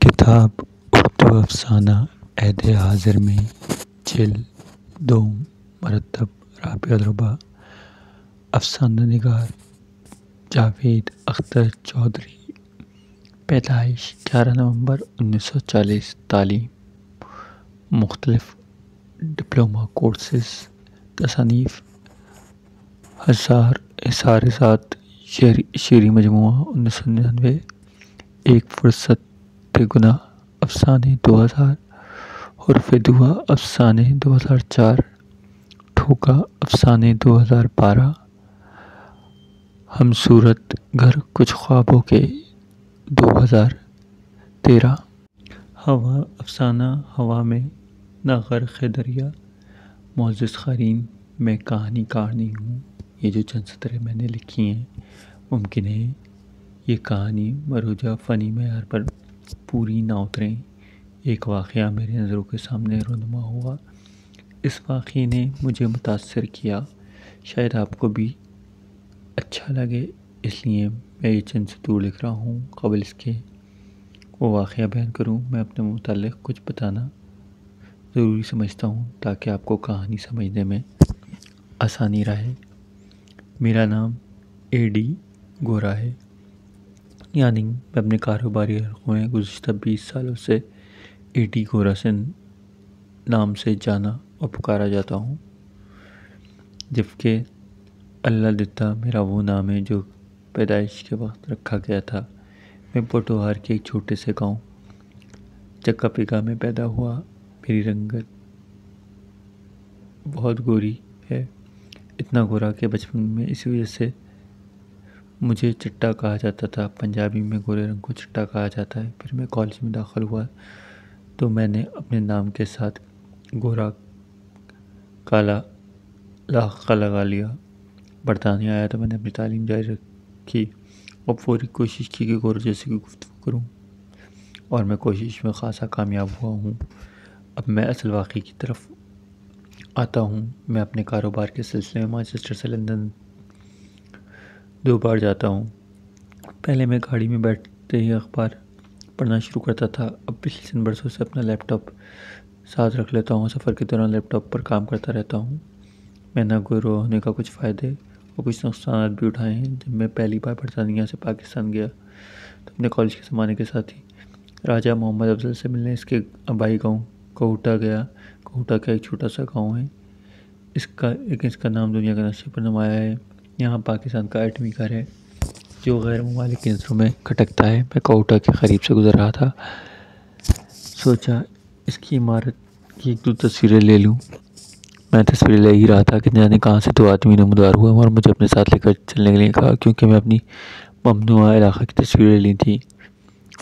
किताब उर्दू अफ़साना ऐद हाज़िर में जिल्द 2 मरतब राबिआ रुबा। अफ़साना निगार जावेद अख्तर चौधरी। पैदाइश 11 नवंबर 1940। तालीम मुख्तलिफ डिप्लोमा कोर्सेस। तसनीफ़ हिसार-ए-सात शेरी मजमुआ 1999। एक फुर्सत गुनाह अफ़साने 2000। हुर्फ़े दुआ अफ़साने 2004। ठोका अफ़साने 2012। हमसूरत घर कुछ ख्वाबों के 2013। हवा अफ़साना हवा में ना गर्क़ दरिया मोअज़्ज़ज़ क़रीन मैं कहानी हूँ। ये जो चंद सतरें मैंने लिखी हैं, मुमकिन है ये कहानी मरोजा फ़नी मेयार पर पूरी ना उतरें। एक वाक़या मेरी नज़रों के सामने रूनुमा हुआ। इस वाक़ये ने मुझे मुतासिर किया। शायद आपको भी अच्छा लगे, इसलिए मैं ये चंद सतूर लिख रहा हूँ। क़बल इसके वो वाक़या बयान करूँ, मैं अपने मुताल्लिक़ कुछ बताना ज़रूरी समझता हूँ ताकि आपको कहानी समझने में आसानी रहे। मेरा नाम एडी गोरा है, यानी मैं अपने कारोबारी हलक़ों में गुज़िश्ता 20 सालों से एडी गोरा से नाम से जाना और पुकारा जाता हूँ, जबकि अल्लाह दिता मेरा वो नाम है जो पैदाइश के वक्त रखा गया था। मैं पोटोहार के एक छोटे से गांव चक्का पिका में पैदा हुआ। मेरी रंगत बहुत गोरी है, इतना गोरा कि बचपन में इसी वजह से मुझे चिट्टा कहा जाता था। पंजाबी में गोरे रंग को चिट्टा कहा जाता है। फिर मैं कॉलेज में दाखिल हुआ तो मैंने अपने नाम के साथ गोरा काला लाक़ा लगा लिया। बरतानिया आया तो मैंने अपनी तालीम जारी रखी और पूरी कोशिश की कि गोरों जैसे की गुफ्तगू करूँ, और मैं कोशिश में ख़ासा कामयाब हुआ हूँ। अब मैं असल वाक़ये की तरफ आता हूँ। मैं अपने कारोबार के सिलसिले में मैनचेस्टर से लंदन 2 बार जाता हूँ। पहले मैं गाड़ी में बैठते ही अखबार पढ़ना शुरू करता था। अब पिछले चंद बरसों से अपना लैपटॉप साथ रख लेता हूँ। सफ़र के दौरान लैपटॉप पर काम करता रहता हूँ। मैंने गोरा होने का कुछ फ़ायदे और कुछ नुकसान भी उठाए हैं। जब मैं पहली बार बरतानिया से पाकिस्तान गया तो अपने कॉलेज के ज़माने के साथी राजा मोहम्मद अफजल से मिलने इसके आबाई गाँव कोहटा गया। कोहटा का एक छोटा सा गाँव है, इसका नाम दुनिया का नक्शे पर नुमाया है। यहाँ पाकिस्तान का एटमी घर है जो गैर ममालिक की नज़रों में खटकता है। मैं कोहटा के करीब से गुज़र रहा था, सोचा इसकी इमारत की 1-2 तस्वीरें ले लूँ। मैं तस्वीरें ले ही रहा था कि जाने कहाँ से 2 आदमी नमूदार हुए और मुझे अपने साथ लेकर चलने के लिए कहा, क्योंकि मैं अपनी ममनुआ इलाक़े की तस्वीरें ली थी।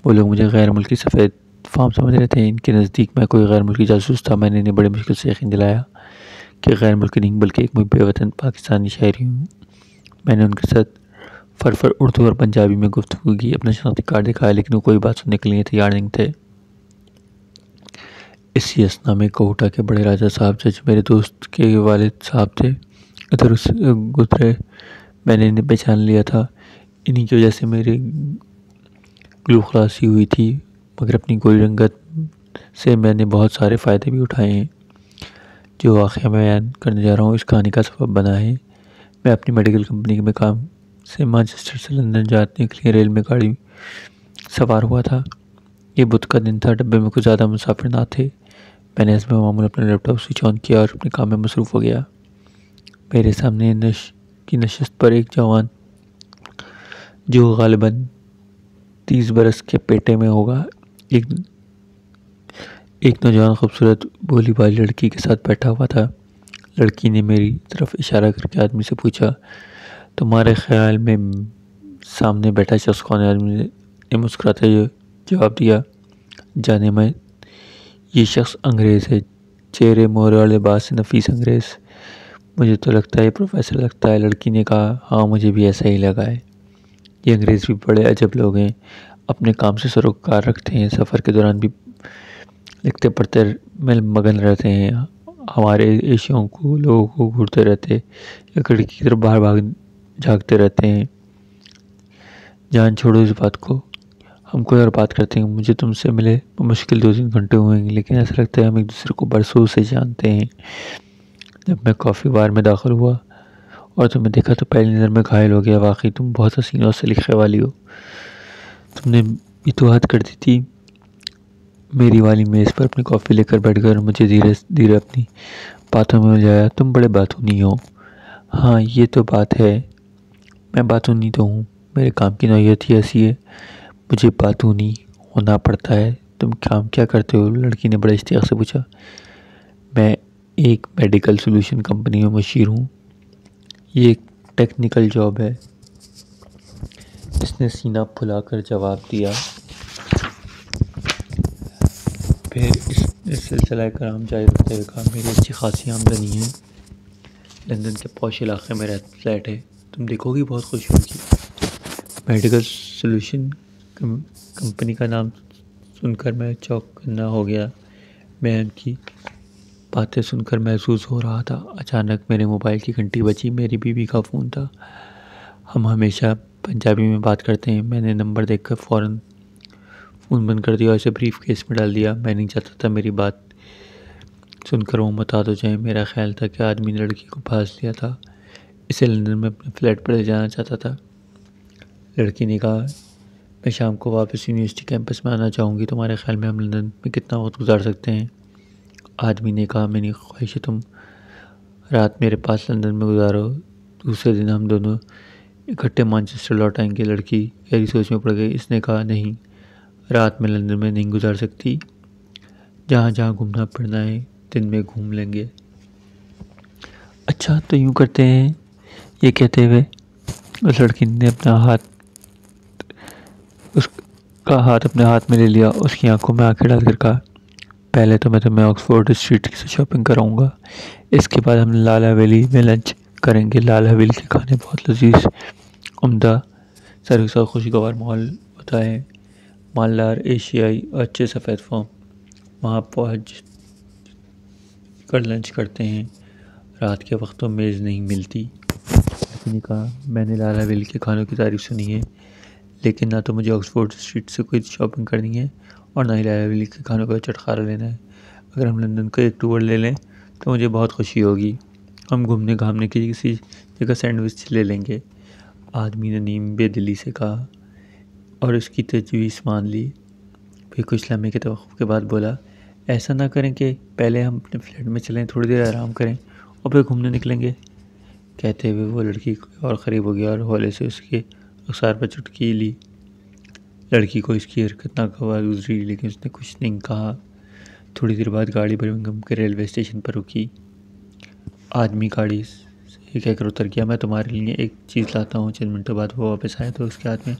वो लोग मुझे गैर मुल्की सफ़ेद फार्म समझ रहे थे। इनके नज़दीक मैं कोई गैर मुल्की जासूस था। मैंने इन्हें बड़े मुश्किल से यकीन दिलाया कि गैर मुल्की नहीं बल्कि एक मुझे वतन पाकिस्तानी शहरी हूँ। मैंने उनके साथ फर उर्दू और पंजाबी में गुफ्तगू की, अपना शनाख्ती कार्ड दिखाया, लेकिन वो कोई बात सुनने के लिए तैयार नहीं थे। इसी असना में कोहटा के बड़े राजा साहब जो मेरे दोस्त के वालिद साहब थे, इधर उससे गुजरे। मैंने इन्हें पहचान लिया था। इन्हीं की वजह से मेरी ग्लू खलासी हुई थी, मगर अपनी गोरी रंगत से मैंने बहुत सारे फ़ायदे भी उठाए हैं। जो वाक़या मैं बयान करने जा रहा हूँ इस कहानी का सबब बना है। मैं अपनी मेडिकल कंपनी में काम से मैनचेस्टर से लंदन जाने के लिए रेल में गाड़ी सवार हुआ था। ये बुध का दिन था। डब्बे में कुछ ज़्यादा मुसाफिर ना थे। मैंने इसमें मामूल अपना लैपटॉप स्विच ऑन किया और अपने काम में मसरूफ़ हो गया। मेरे सामने नशिस्त पर एक जवान, जो ग़ालिबन 30 बरस के पेटे में होगा, एक नौजवान खूबसूरत भोली भाली लड़की के साथ बैठा हुआ था। लड़की ने मेरी तरफ इशारा करके आदमी से पूछा, तुम्हारे ख्याल में सामने बैठा शख्स कौन है? आदमी ने मुस्कुराते हुए जवाब दिया, जाने मैं, ये शख्स अंग्रेज़ है, चेहरे मोहरे और लिबास से नफीस अंग्रेज़। मुझे तो लगता है प्रोफेसर लगता है। लड़की ने कहा, हाँ मुझे भी ऐसा ही लगा है। ये अंग्रेज़ भी बड़े अजब लोग हैं, अपने काम से सरोकार रखते हैं, सफ़र के दौरान भी लिखते पढ़ते में मगन रहते हैं। हमारे एशियों को लोगों को घूरते रहते या खिड़की की तरफ बाहर झाँकते रहते हैं। जान छोड़ो इस बात को, हम कोई और बात करते हैं। मुझे तुमसे मिले मुश्किल 2-3 घंटे हुए हैं, लेकिन ऐसा लगता है हम एक दूसरे को बरसों से जानते हैं। जब मैं कॉफ़ी बार में दाखिल हुआ और तुम्हें देखा तो पहली नज़र में घायल हो गया। वाकई तुम बहुत हसीन और सलीखे वाली हो। तुमने ये तो हद कर दी थी। मेरी वाली मेज़ पर अपनी कॉफ़ी लेकर बैठकर मुझे धीरे धीरे अपनी बातों में उलझाया। तुम बड़े बातूनी हो। हाँ, ये तो बात है। मैं बातूनी तो हूँ, मेरे काम की नौयत ही ऐसी है, मुझे बातूनी होना पड़ता है। तुम काम क्या करते हो? लड़की ने बड़े इश्तियाक से पूछा। मैं एक मेडिकल सोल्यूशन कंपनी में मशीर हूँ। ये एक टेक्निकल जॉब है, इसने सीना फुलाकर जवाब दिया। फिर इसने सिलसिला कराम जारी रखते हुए कहा, मेरी अच्छी खासी आमदनी है, लंदन के पॉश इलाके में फ्लैट है, तुम देखोगी बहुत खुश होगी। मेडिकल सोल्यूशन कंपनी का नाम सुनकर मैं चौंकना हो गया। मैं उनकी बातें सुनकर महसूस हो रहा था। अचानक मेरे मोबाइल की घंटी बजी। मेरी बीवी का फ़ोन था। हम हमेशा पंजाबी में बात करते हैं। मैंने नंबर देखकर फ़ौरन फ़ोन बंद कर दिया और इसे ब्रीफ केस में डाल दिया। मैं नहीं चाहता था मेरी बात सुनकर वो मुताद हो जाए। मेरा ख्याल था कि आदमी ने लड़की को फांस लिया था, इसे लंदन में अपने फ्लैट पर ले जाना चाहता था। लड़की ने कहा, मैं शाम को वापस यूनिवर्सिटी कैंपस में आना चाहूँगी। तुम्हारे ख्याल में हम लंदन में कितना वक्त गुजार सकते हैं? आदमी ने कहा, मेरी ख्वाहिश है तुम रात मेरे पास लंदन में गुजारो, दूसरे दिन हम दोनों इकट्ठे मैनचेस्टर लौट आएंगे। लड़की गहरी सोच में पड़ गई। इसने कहा, नहीं, रात में लंदन में नहीं गुजार सकती। जहाँ जहाँ घूमना फिरना है दिन में घूम लेंगे। अच्छा, तो यूँ करते हैं। ये कहते हुए उस लड़की ने उसका हाथ अपने हाथ में ले लिया। उसकी आंखों में आंखें डालकर कहा, पहले तो मैं तुम्हें ऑक्सफोर्ड स्ट्रीट से शॉपिंग कराऊंगा, इसके बाद हम लाल हवेली में लंच करेंगे। लाल हवेली के खाने बहुत लजीज, उम्दा सर्विस और खुशगवार माहौल होता है। मालदार एशियाई और अच्छे सफ़ेद फॉर्म। वहाँ पहुँच कर लंच करते हैं। रात के वक्त तो मेज़ नहीं मिलती। उसने कहा, मैंने लाल हवेली के खानों की तारीफ़ सुनी है, लेकिन ना तो मुझे ऑक्सफोर्ड स्ट्रीट से कोई शॉपिंग करनी है और ना ही लाल हवेली के खानों का चटखारा लेना है। अगर हम लंदन का एक टूर ले लें तो मुझे बहुत खुशी होगी। हम घूमने घामने की किसी जगह सैंडविच ले लेंगे। आदमी ने नीम बेदिली से कहा और उसकी तजवीज़ मान ली। फिर कुछ लम्हे के तवक़्फ़ुफ़ के बाद बोला, ऐसा ना करें कि पहले हम अपने फ्लैट में चलें, थोड़ी देर आराम करें और फिर घूमने निकलेंगे। कहते हुए वो लड़की और क़रीब हो गया और हौले से उसके रुख़सार पर चुटकी ली। लड़की को इसकी हरकत नागवार गुजरी, लेकिन उसने कुछ नहीं कहा। थोड़ी देर बाद गाड़ी बर्मिंघम के रेलवे स्टेशन पर रुकी। आदमी गाड़ी से कहकर उतर गया, मैं तुम्हारे लिए एक चीज़ लाता हूँ। चंद मिनटों बाद वो वापस आया तो उसके हाथ में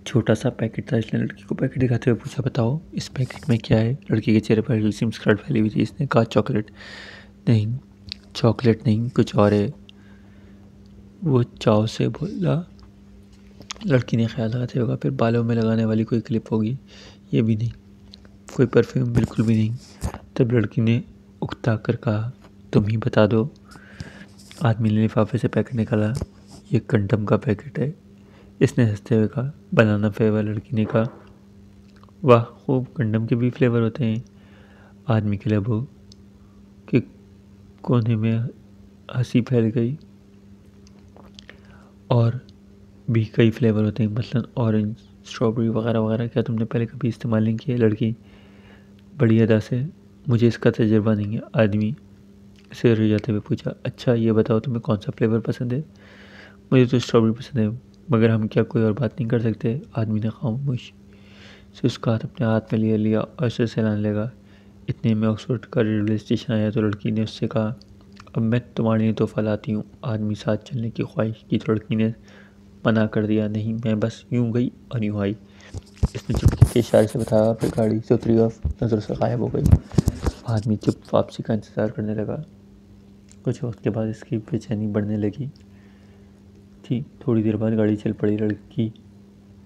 छोटा सा पैकेट था। इसने लड़की को पैकेट दिखाते हुए पूछा, बताओ इस पैकेट में क्या है? लड़की के चेहरे पर हल्की सी मुस्कुराहट फैली हुई थी। इसने कहा, चॉकलेट नहीं, कुछ और है। वो चाव से बोला। लड़की ने ख्याल लगाते हुए कहा, फिर बालों में लगाने वाली कोई क्लिप होगी? ये भी नहीं। कोई परफ्यूम? बिल्कुल भी नहीं। तब लड़की ने उकता कर कहा, तुम ही बता दो। आदमी ने लिफाफे से पैकेट निकाला। ये कंडम का पैकेट है, इसने हंसते हुए कहा। Banana flavour? लड़की ने कहा। वाह, खूब, कंडम के भी फ्लेवर होते हैं। आदमी के लबों के कोने में हंसी फैल गई। और भी कई फ्लेवर होते हैं, मसलन ऑरेंज, स्ट्रॉबेरी वगैरह वगैरह। क्या तुमने पहले कभी इस्तेमाल नहीं किए? लड़की बड़ी अदा से, मुझे इसका तजुर्बा नहीं है। आदमी से रह जाते हुए पूछा, अच्छा ये बताओ तुम्हें कौन सा फ्लेवर पसंद है? मुझे तो स्ट्रॉबेरी पसंद है, मगर हम क्या कोई और बात नहीं कर सकते? आदमी ने खामोश से उसका हाथ अपने हाथ में लिया और उसे सहलाने लगा। इतने में ऑक्सफोर्ड का रेलवे स्टेशन आया तो लड़की ने उससे कहा, अब मैं तुम्हारे लिए तोहफा लाती हूँ। आदमी साथ चलने की ख्वाहिश की तो लड़की ने मना कर दिया, नहीं, मैं बस यूँ गई और यूँ आई। इसने चुटकी के इशारे से बताया, फिर गाड़ी से उतरी और नज़र से गायब हो गई। आदमी चुप वापसी का इंतज़ार करने लगा। कुछ वक्त के बाद इसकी बेचैनी बढ़ने लगी थी। थोड़ी देर बाद गाड़ी चल पड़ी। लड़की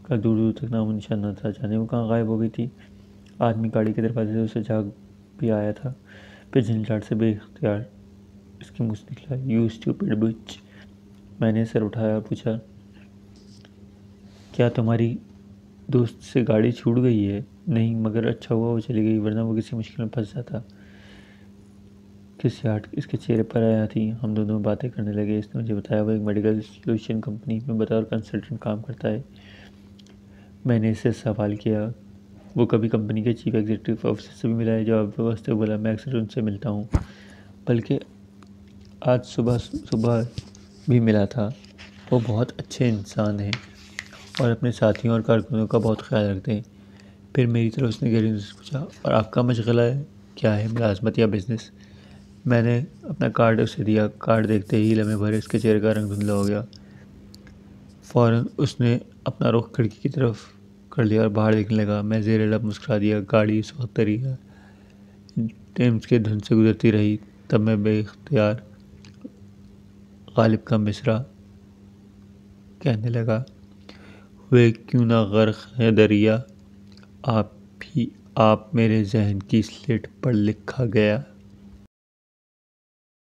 का दूर दूर तक नामो निशान न था, जाने वो कहाँ गायब हो गई थी। आदमी गाड़ी के दरवाजे से उसे झाग भी आया था। फिर झंझाट से बेख्तियार इसके मुँह से निकला, यू स्टूपिड बिच। मैंने सर उठाया और पूछा, क्या तुम्हारी दोस्त से गाड़ी छूट गई है। नहीं, मगर अच्छा हुआ वो चली गई, वरना वो किसी मुश्किल में फंस जाता। किस्से इसके चेहरे पर आया थी। हम दोनों बातें करने लगे। इसने मुझे बताया वो एक मेडिकल सोल्यूशन कंपनी में बतौर कंसल्टेंट काम करता है। मैंने इससे सवाल किया वो कभी कंपनी के चीफ एग्जीक्यूटिव ऑफिसर से भी मिला है। जवाब वास्ते बोला मैं अक्सर उनसे मिलता हूँ, बल्कि आज सुबह सुबह भी मिला था। वो बहुत अच्छे इंसान हैं और अपने साथियों और कारकुनों का बहुत ख्याल रखते हैं। फिर मेरी तरफ उसने गहरी से पूछा, और आपका मशगला है क्या है, मुलाजमत या बिजनेस? मैंने अपना कार्ड उसे दिया। कार्ड देखते ही लम्हे भर इसके चेहरे का रंग धुंधला हो गया। फ़ौरन उसने अपना रुख खिड़की की तरफ कर लिया और बाहर देखने लगा। मैं ज़ेरे लब मुस्कुरा दिया। गाड़ी इस वक्त तरीका टेम्स के धुंध से गुजरती रही। तब मैं बेख्तियार गालिब का मिसरा कहने लगा, वे क्यों ना गर्क है दरिया, आप मेरे जहन की स्लेट पर लिखा गया।